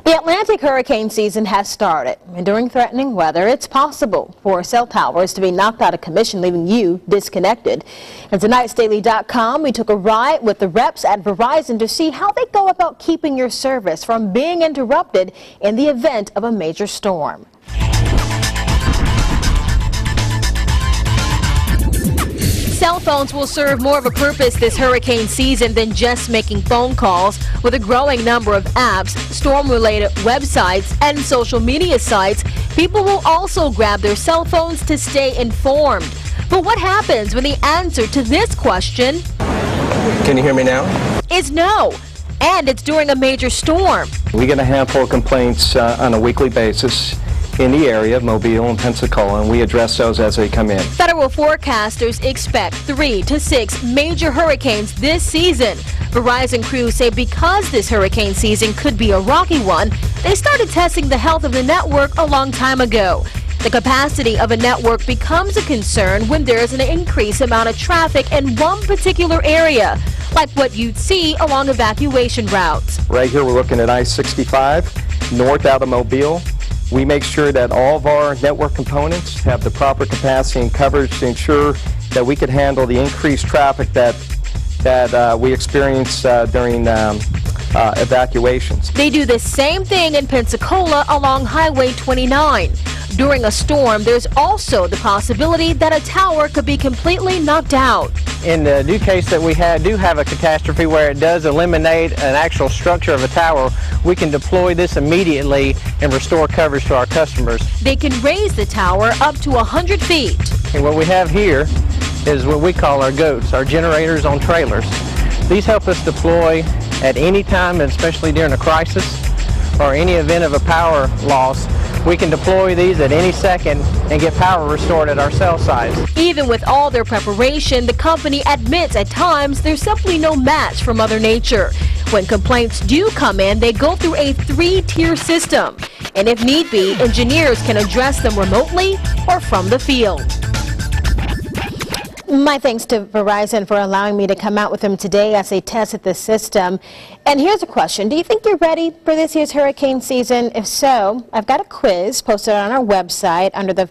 The Atlantic hurricane season has started, and during threatening weather, it's possible for cell towers to be knocked out of commission, leaving you disconnected. And tonight's Daily.com, we took a ride with the reps at Verizon to see how they go about keeping your service from being interrupted in the event of a major storm. Cell phones will serve more of a purpose this hurricane season than just making phone calls. With a growing number of apps, storm-related websites, and social media sites, people will also grab their cell phones to stay informed. But what happens when the answer to this question, can you hear me now? Is no, and it's during a major storm? We get a handful of complaints on a weekly basis in the area of Mobile and Pensacola, and we address those as they come in. Federal forecasters expect 3 to 6 major hurricanes this season. Verizon crews say because this hurricane season could be a rocky one, they started testing the health of the network a long time ago. The capacity of a network becomes a concern when there is an increased amount of traffic in one particular area, like what you'd see along evacuation routes. Right here we're looking at I-65 north out of Mobile. We make sure that all of our network components have the proper capacity and coverage to ensure that we can handle the increased traffic that we experience during evacuations. They do the same thing in Pensacola along Highway 29. During a storm, there's also the possibility that a tower could be completely knocked out. In the new case that we do have a catastrophe where it does eliminate an actual structure of a tower, we can deploy this immediately and restore coverage to our customers. They can raise the tower up to 100 feet. And what we have here is what we call our GOATs, our generators on trailers. These help us deploy at any time, especially during a crisis or any event of a power loss. We can deploy these at any second and get power restored at our cell sites. Even with all their preparation, the company admits at times there's simply no match for Mother Nature. When complaints do come in, they go through a 3-tier system. And if need be, engineers can address them remotely or from the field. My thanks to Verizon for allowing me to come out with them today as they tested the system. And here's a question. Do you think you're ready for this year's hurricane season? If so, I've got a quiz posted on our website under the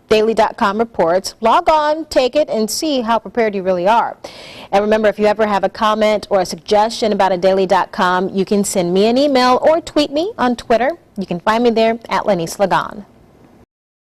Daily.com reports. Log on, take it, and see how prepared you really are. And remember, if you ever have a comment or a suggestion about a Daily.com, you can send me an email or tweet me on Twitter. You can find me there at Lenny Slagan.